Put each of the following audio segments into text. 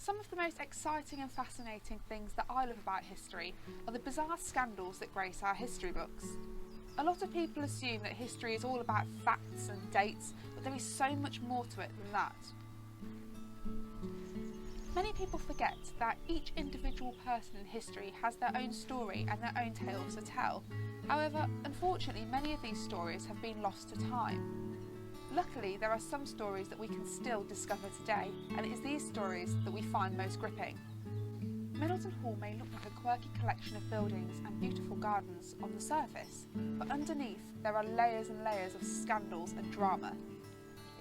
Some of the most exciting and fascinating things that I love about history are the bizarre scandals that grace our history books. A lot of people assume that history is all about facts and dates, but there is so much more to it than that. Many people forget that each individual person in history has their own story and their own tales to tell. However, unfortunately, many of these stories have been lost to time. Luckily, there are some stories that we can still discover today, and it is these stories that we find most gripping. Middleton Hall may look like a quirky collection of buildings and beautiful gardens on the surface, but underneath there are layers and layers of scandals and drama.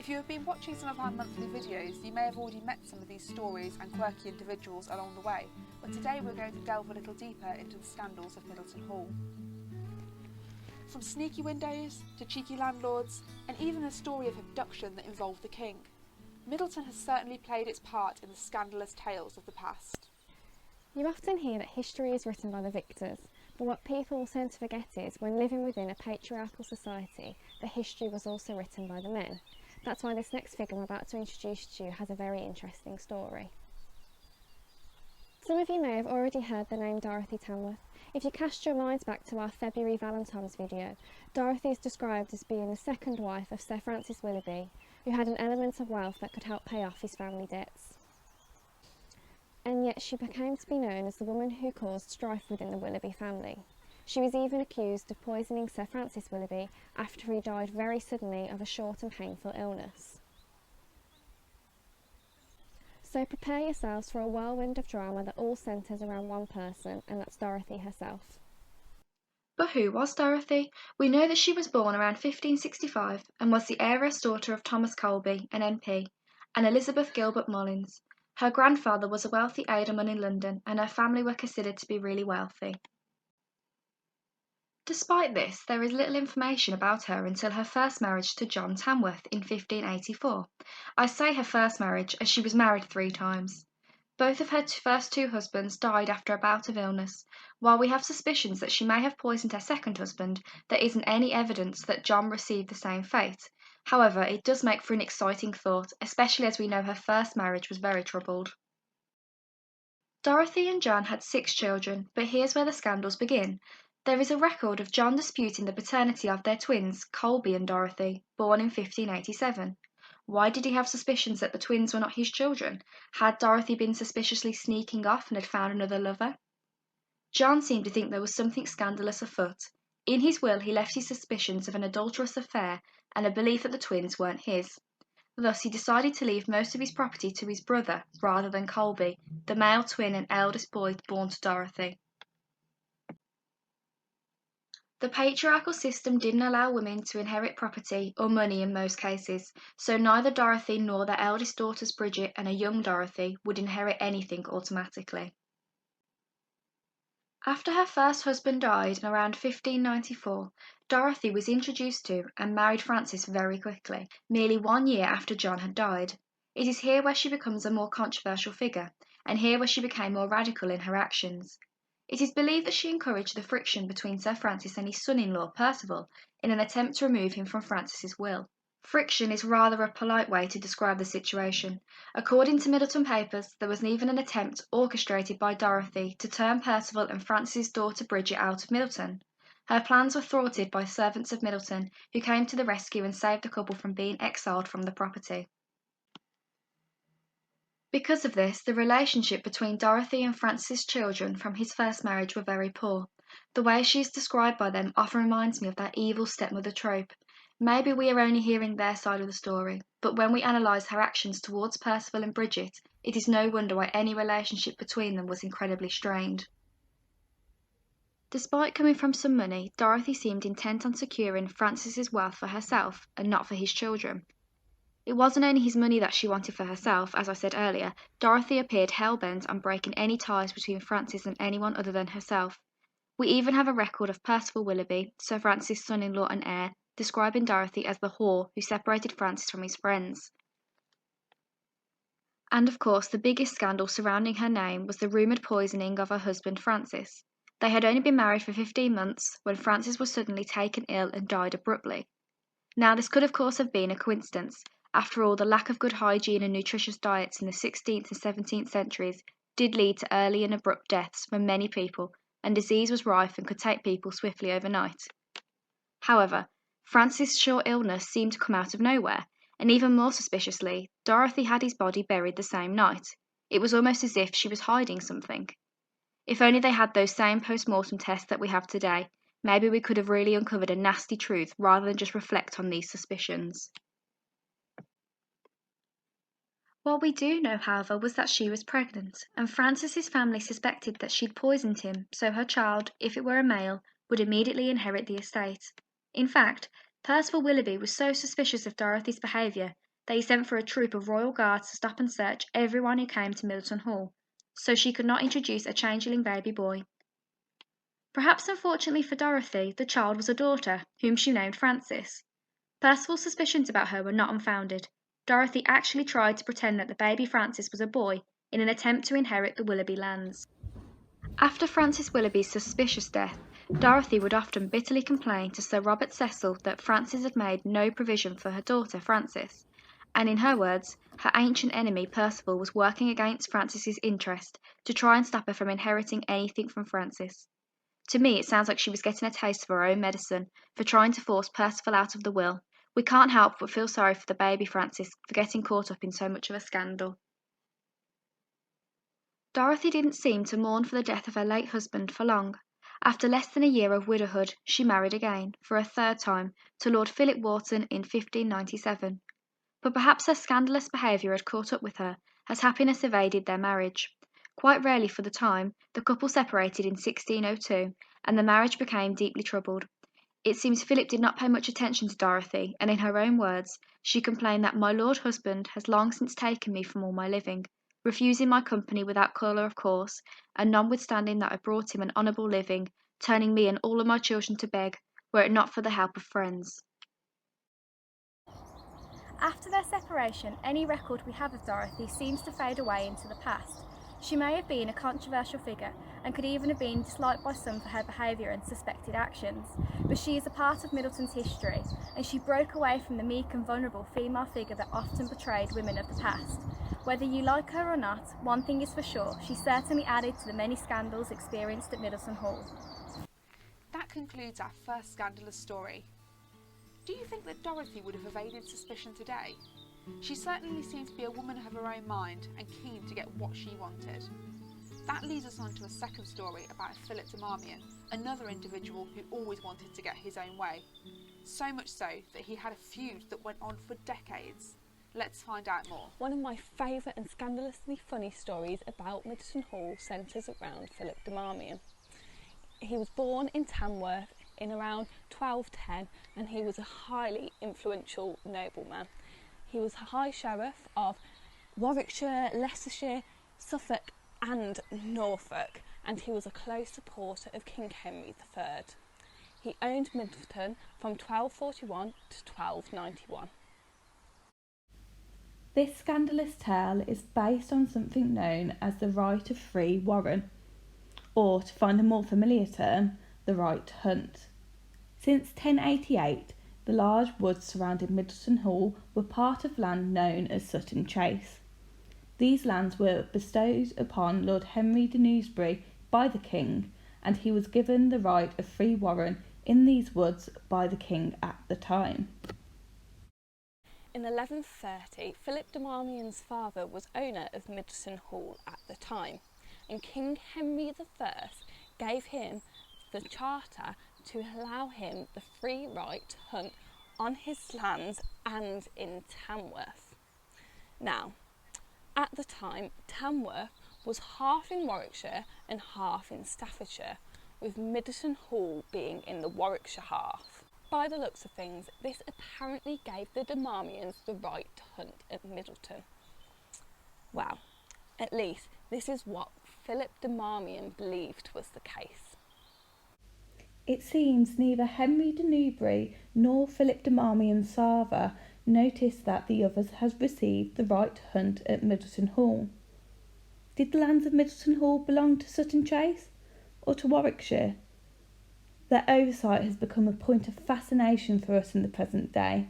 If you have been watching some of our monthly videos, you may have already met some of these stories and quirky individuals along the way, but today we're going to delve a little deeper into the scandals of Middleton Hall. From sneaky windows to cheeky landlords, and even a story of abduction that involved the king, Middleton has certainly played its part in the scandalous tales of the past. You often hear that history is written by the victors, but what people tend to forget is, when living within a patriarchal society, the history was also written by the men. That's why this next figure I'm about to introduce to you has a very interesting story. Some of you may have already heard the name Dorothy Tamworth. If you cast your minds back to our February Valentine's video, Dorothy is described as being the second wife of Sir Francis Willoughby, who had an element of wealth that could help pay off his family debts. And yet she became to be known as the woman who caused strife within the Willoughby family. She was even accused of poisoning Sir Francis Willoughby after he died very suddenly of a short and painful illness. So prepare yourselves for a whirlwind of drama that all centres around one person, and that's Dorothy herself. But who was Dorothy? We know that she was born around 1565 and was the heiress daughter of Thomas Colby, an MP, and Elizabeth Gilbert Mullins. Her grandfather was a wealthy alderman in London, and her family were considered to be really wealthy. Despite this, there is little information about her until her first marriage to John Tamworth in 1584. I say her first marriage as she was married 3 times. Both of her first 2 husbands died after a bout of illness. While we have suspicions that she may have poisoned her second husband, there isn't any evidence that John received the same fate. However, it does make for an exciting thought, especially as we know her first marriage was very troubled. Dorothy and John had 6 children, but here's where the scandals begin. There is a record of John disputing the paternity of their twins, Colby and Dorothy, born in 1587. Why did he have suspicions that the twins were not his children? Had Dorothy been suspiciously sneaking off and had found another lover? John seemed to think there was something scandalous afoot. In his will, he left his suspicions of an adulterous affair and a belief that the twins weren't his. Thus, he decided to leave most of his property to his brother rather than Colby, the male twin and eldest boy born to Dorothy. The patriarchal system didn't allow women to inherit property or money in most cases, so neither Dorothy nor their eldest daughters Bridget and a young Dorothy would inherit anything automatically. After her first husband died in around 1594, Dorothy was introduced to and married Francis very quickly, merely 1 year after John had died. It is here where she becomes a more controversial figure, and here where she became more radical in her actions. It is believed that she encouraged the friction between Sir Francis and his son-in-law, Percival, in an attempt to remove him from Francis's will. Friction is rather a polite way to describe the situation. According to Middleton papers, there was even an attempt orchestrated by Dorothy to turn Percival and Francis's daughter Bridget out of Middleton. Her plans were thwarted by servants of Middleton, who came to the rescue and saved the couple from being exiled from the property. Because of this, the relationship between Dorothy and Francis's children from his first marriage were very poor. The way she is described by them often reminds me of that evil stepmother trope. Maybe we are only hearing their side of the story, but when we analyse her actions towards Percival and Bridget, it is no wonder why any relationship between them was incredibly strained. Despite coming from some money, Dorothy seemed intent on securing Francis's wealth for herself and not for his children. It wasn't only his money that she wanted for herself, as I said earlier. Dorothy appeared hell-bent on breaking any ties between Francis and anyone other than herself. We even have a record of Percival Willoughby, Sir Francis' son-in-law and heir, describing Dorothy as the whore who separated Francis from his friends. And of course, the biggest scandal surrounding her name was the rumoured poisoning of her husband Francis. They had only been married for 15 months when Francis was suddenly taken ill and died abruptly. Now, this could of course have been a coincidence, After all, the lack of good hygiene and nutritious diets in the 16th and 17th centuries did lead to early and abrupt deaths for many people, and disease was rife and could take people swiftly overnight. However, Francis' short illness seemed to come out of nowhere, and even more suspiciously, Dorothy had his body buried the same night. It was almost as if she was hiding something. If only they had those same post-mortem tests that we have today, maybe we could have really uncovered a nasty truth rather than just reflect on these suspicions. What we do know, however, was that she was pregnant, and Francis's family suspected that she'd poisoned him, so her child, if it were a male, would immediately inherit the estate. In fact, Percival Willoughby was so suspicious of Dorothy's behaviour that he sent for a troop of royal guards to stop and search everyone who came to Middleton Hall, so she could not introduce a changeling baby boy. Perhaps unfortunately for Dorothy, the child was a daughter, whom she named Frances. Percival's suspicions about her were not unfounded. Dorothy actually tried to pretend that the baby Francis was a boy in an attempt to inherit the Willoughby lands. After Francis Willoughby's suspicious death, Dorothy would often bitterly complain to Sir Robert Cecil that Frances had made no provision for her daughter Frances, and in her words, her ancient enemy Percival was working against Frances's interest to try and stop her from inheriting anything from Francis. To me, it sounds like she was getting a taste of her own medicine for trying to force Percival out of the will. We can't help but feel sorry for the baby Francis for getting caught up in so much of a scandal. Dorothy didn't seem to mourn for the death of her late husband for long. After less than a year of widowhood, she married again, for a third time, to Lord Philip Wharton in 1597. But perhaps her scandalous behaviour had caught up with her, as happiness evaded their marriage. Quite rarely for the time, the couple separated in 1602, and the marriage became deeply troubled. It seems Philip did not pay much attention to Dorothy, and in her own words, she complained that "my lord husband has long since taken me from all my living, refusing my company without colour of course, and notwithstanding that I brought him an honourable living, turning me and all of my children to beg, were it not for the help of friends." After their separation, any record we have of Dorothy seems to fade away into the past. She may have been a controversial figure and could even have been disliked by some for her behaviour and suspected actions, but she is a part of Middleton's history, and she broke away from the meek and vulnerable female figure that often portrayed women of the past. Whether you like her or not, one thing is for sure, she certainly added to the many scandals experienced at Middleton Hall. That concludes our first scandalous story. Do you think that Dorothy would have evaded suspicion today? She certainly seemed to be a woman of her own mind and keen to get what she wanted. That leads us on to a second story about Philip de Marmion, another individual who always wanted to get his own way. So much so that he had a feud that went on for decades. Let's find out more. One of my favourite and scandalously funny stories about Middleton Hall centres around Philip de Marmion. He was born in Tamworth in around 1210 and he was a highly influential nobleman. He was High Sheriff of Warwickshire, Leicestershire, Suffolk and Norfolk, and he was a close supporter of King Henry III. He owned Middleton from 1241 to 1291. This scandalous tale is based on something known as the right of free warren, or to find a more familiar term, the right to hunt. Since 1088, the large woods surrounding Middleton Hall were part of land known as Sutton Chase. These lands were bestowed upon Lord Henry de Newsbury by the King, and he was given the right of free warren in these woods by the King at the time. In 1130, Philip de Marmion's father was owner of Middleton Hall at the time, and King Henry I gave him the charter to allow him the free right to hunt on his lands and in Tamworth. Now, at the time, Tamworth was half in Warwickshire and half in Staffordshire, with Middleton Hall being in the Warwickshire half. By the looks of things, this apparently gave the de Marmions the right to hunt at Middleton. Well, at least this is what Philip de Marmion believed was the case. It seems neither Henry de Newbury nor Philip de Marmion's father noticed that the others had received the right to hunt at Middleton Hall. Did the lands of Middleton Hall belong to Sutton Chase or to Warwickshire? Their oversight has become a point of fascination for us in the present day.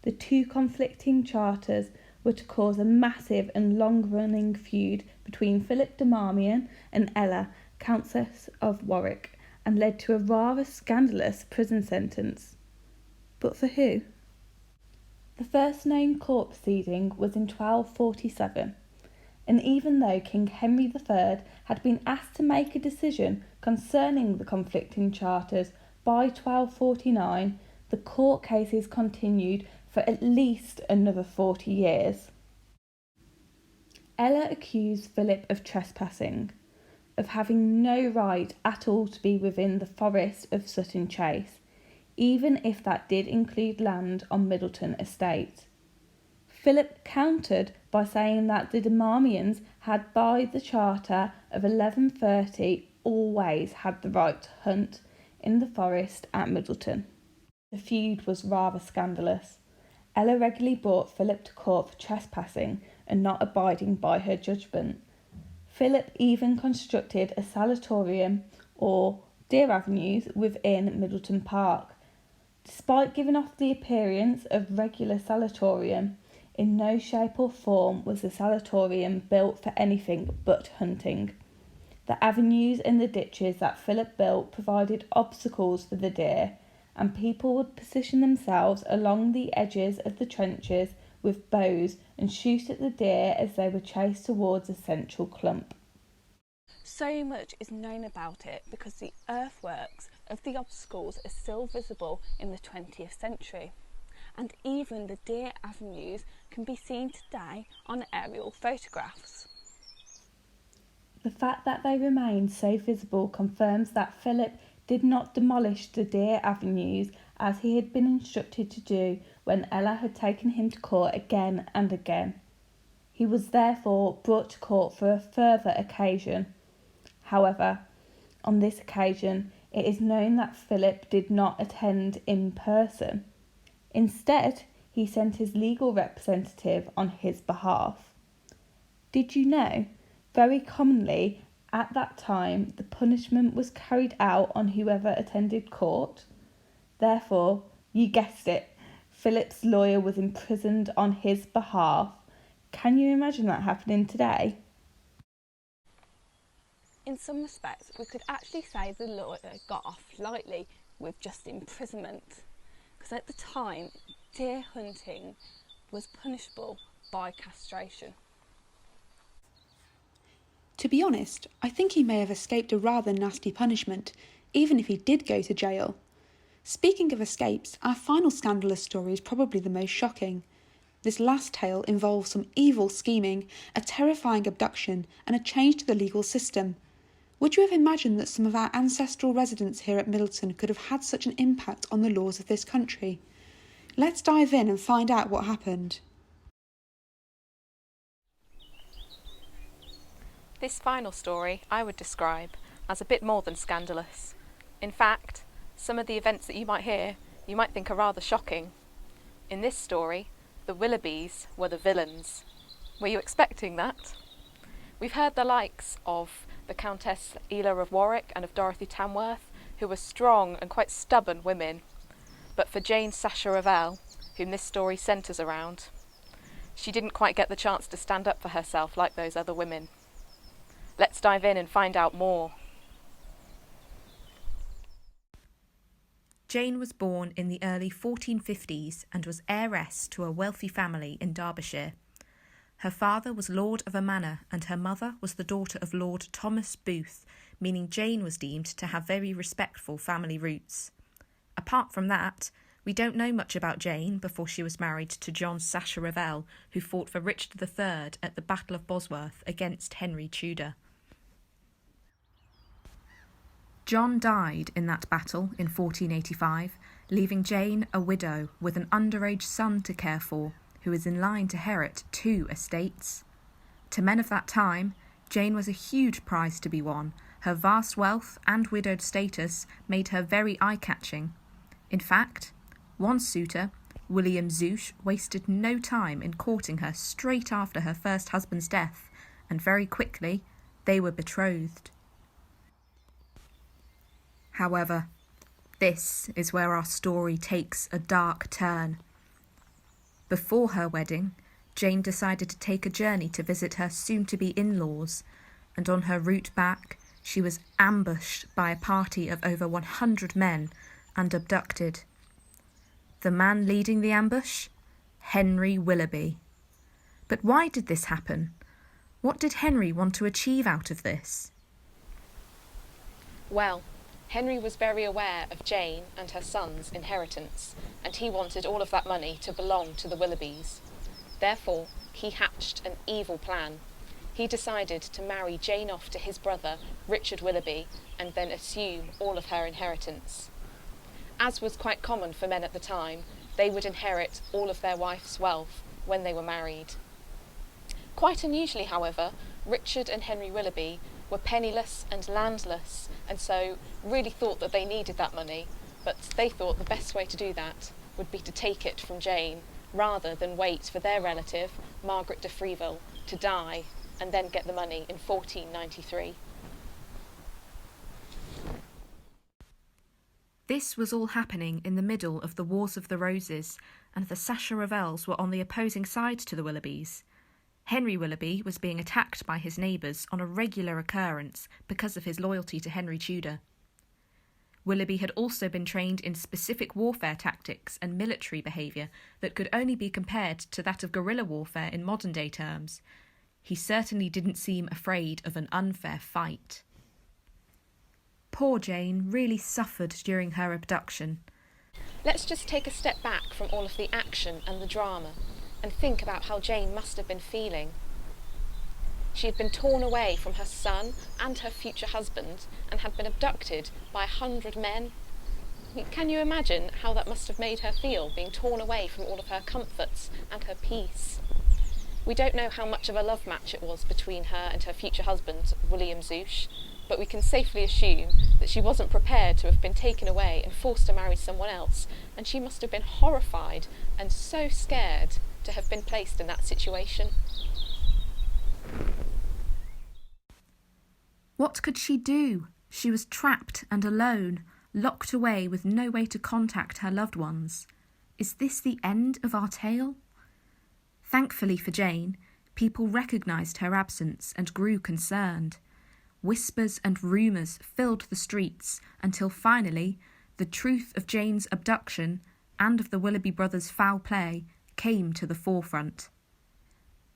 The two conflicting charters were to cause a massive and long-running feud between Philip de Marmion and Ella, Countess of Warwick, and led to a rather scandalous prison sentence. But for who? The first known court proceeding was in 1247, and even though King Henry III had been asked to make a decision concerning the conflicting charters by 1249, the court cases continued for at least another 40 years. Ella accused Philip of trespassing, of having no right at all to be within the forest of Sutton Chase, even if that did include land on Middleton estate. Philip countered by saying that the de Marmions had by the charter of 1130 always had the right to hunt in the forest at Middleton. The feud was rather scandalous. Ella regularly brought Philip to court for trespassing and not abiding by her judgment. Philip even constructed a sanatorium or deer avenues within Middleton Park. Despite giving off the appearance of regular sanatorium, in no shape or form was the sanatorium built for anything but hunting. The avenues and the ditches that Philip built provided obstacles for the deer, and people would position themselves along the edges of the trenches with bows and shoot at the deer as they were chased towards a central clump. So much is known about it because the earthworks of the obstacles are still visible in the 20th century, and even the deer avenues can be seen today on aerial photographs. The fact that they remain so visible confirms that Philip did not demolish the deer avenues as he had been instructed to do when Ella had taken him to court again and again. He was therefore brought to court for a further occasion. However, on this occasion, it is known that Philip did not attend in person. Instead, he sent his legal representative on his behalf. Did you know? Very commonly, at that time, the punishment was carried out on whoever attended court. Therefore, you guessed it, Philip's lawyer was imprisoned on his behalf. Can you imagine that happening today? In some respects, we could actually say the lawyer got off lightly with just imprisonment, because at the time, deer hunting was punishable by castration. To be honest, I think he may have escaped a rather nasty punishment, even if he did go to jail. Speaking of escapes, our final scandalous story is probably the most shocking. This last tale involves some evil scheming, a terrifying abduction, and a change to the legal system. Would you have imagined that some of our ancestral residents here at Middleton could have had such an impact on the laws of this country? Let's dive in and find out what happened. This final story I would describe as a bit more than scandalous. In fact, some of the events that you might hear, you might think are rather shocking. In this story, the Willoughbys were the villains. Were you expecting that? We've heard the likes of the Countess Ella of Warwick and of Dorothy Tamworth, who were strong and quite stubborn women. But for Jane Sacheverell, whom this story centres around, she didn't quite get the chance to stand up for herself like those other women. Let's dive in and find out more. Jane was born in the early 1450s and was heiress to a wealthy family in Derbyshire. Her father was lord of a manor and her mother was the daughter of Lord Thomas Booth, meaning Jane was deemed to have very respectful family roots. Apart from that, we don't know much about Jane before she was married to John Sacheverell, who fought for Richard III at the Battle of Bosworth against Henry Tudor. John died in that battle in 1485, leaving Jane a widow with an underage son to care for, who is in line to inherit 2 estates. To men of that time, Jane was a huge prize to be won. Her vast wealth and widowed status made her very eye-catching. In fact, one suitor, William Zouche, wasted no time in courting her straight after her first husband's death, and very quickly they were betrothed. However, this is where our story takes a dark turn. Before her wedding, Jane decided to take a journey to visit her soon-to-be in-laws, and on her route back, she was ambushed by a party of over 100 men and abducted. The man leading the ambush? Henry Willoughby. But why did this happen? What did Henry want to achieve out of this? Well, Henry was very aware of Jane and her son's inheritance, and he wanted all of that money to belong to the Willoughbys. Therefore, he hatched an evil plan. He decided to marry Jane off to his brother, Richard Willoughby, and then assume all of her inheritance. As was quite common for men at the time, they would inherit all of their wife's wealth when they were married. Quite unusually, however, Richard and Henry Willoughby were penniless and landless, and so really thought that they needed that money, but they thought the best way to do that would be to take it from Jane, rather than wait for their relative, Margaret de Freville, to die and then get the money in 1493. This was all happening in the middle of the Wars of the Roses, and the Sacheverells were on the opposing side to the Willoughbys. Henry Willoughby was being attacked by his neighbours on a regular occurrence because of his loyalty to Henry Tudor. Willoughby had also been trained in specific warfare tactics and military behaviour that could only be compared to that of guerrilla warfare in modern-day terms. He certainly didn't seem afraid of an unfair fight. Poor Jane really suffered during her abduction. Let's just take a step back from all of the action and the drama and think about how Jane must have been feeling. She had been torn away from her son and her future husband and had been abducted by 100 men. Can you imagine how that must have made her feel, being torn away from all of her comforts and her peace? We don't know how much of a love match it was between her and her future husband, William Zouche, but we can safely assume that she wasn't prepared to have been taken away and forced to marry someone else, and she must have been horrified and so scared to have been placed in that situation. What could she do? She was trapped and alone, locked away with no way to contact her loved ones. Is this the end of our tale? Thankfully for Jane, people recognised her absence and grew concerned. Whispers and rumours filled the streets until finally the truth of Jane's abduction and of the Willoughby brothers' foul play came to the forefront.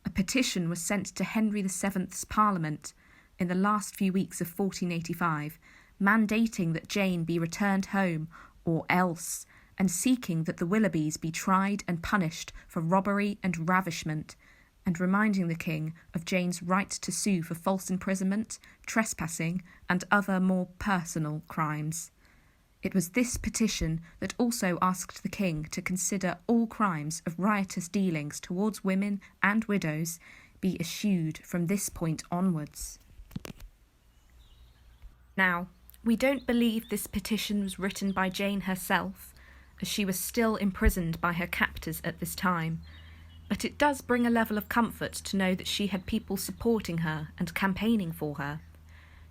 A petition was sent to Henry VII's Parliament in the last few weeks of 1485, mandating that Jane be returned home or else, and seeking that the Willoughbys be tried and punished for robbery and ravishment, and reminding the king of Jane's right to sue for false imprisonment, trespassing, and other more personal crimes. It was this petition that also asked the king to consider all crimes of riotous dealings towards women and widows be eschewed from this point onwards. Now, we don't believe this petition was written by Jane herself, as she was still imprisoned by her captors at this time, but it does bring a level of comfort to know that she had people supporting her and campaigning for her.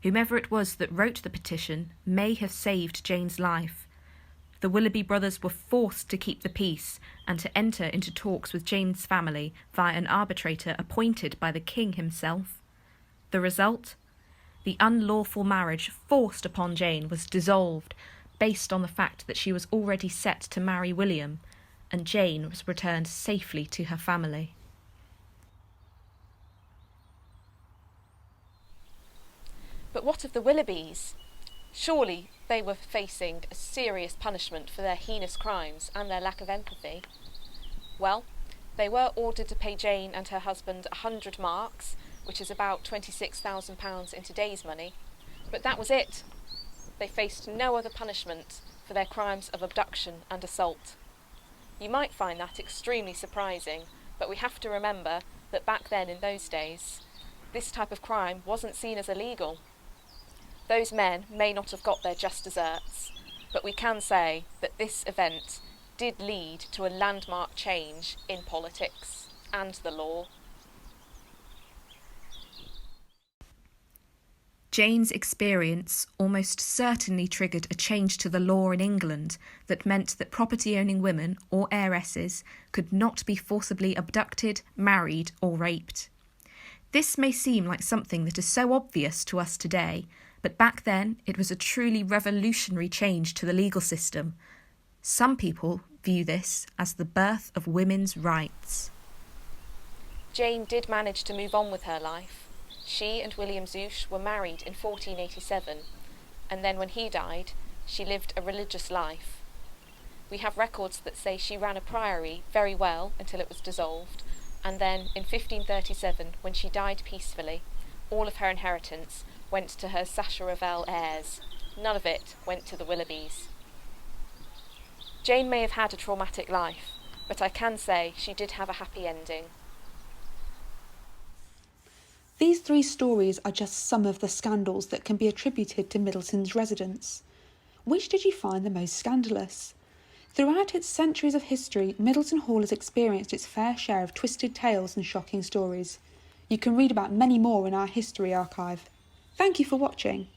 Whomever it was that wrote the petition may have saved Jane's life. The Willoughby brothers were forced to keep the peace and to enter into talks with Jane's family via an arbitrator appointed by the king himself. The result? The unlawful marriage forced upon Jane was dissolved based on the fact that she was already set to marry William, and Jane was returned safely to her family. But what of the Willoughbys? Surely they were facing a serious punishment for their heinous crimes and their lack of empathy. Well, they were ordered to pay Jane and her husband 100 marks, which is about £26,000 in today's money, but that was it. They faced no other punishment for their crimes of abduction and assault. You might find that extremely surprising, but we have to remember that back then in those days, this type of crime wasn't seen as illegal. Those men may not have got their just deserts, but we can say that this event did lead to a landmark change in politics and the law. Jane's experience almost certainly triggered a change to the law in England that meant that property-owning women or heiresses could not be forcibly abducted, married or raped. This may seem like something that is so obvious to us today, but back then it was a truly revolutionary change to the legal system. Some people view this as the birth of women's rights. Jane did manage to move on with her life. She and William Zouche were married in 1487, and then when he died, she lived a religious life. We have records that say she ran a priory very well until it was dissolved, and then in 1537, when she died peacefully, all of her inheritance went to her Sacheverell heirs. None of it went to the Willoughbys. Jane may have had a traumatic life, but I can say she did have a happy ending. These three stories are just some of the scandals that can be attributed to Middleton's residents. Which did you find the most scandalous? Throughout its centuries of history, Middleton Hall has experienced its fair share of twisted tales and shocking stories. You can read about many more in our history archive. Thank you for watching.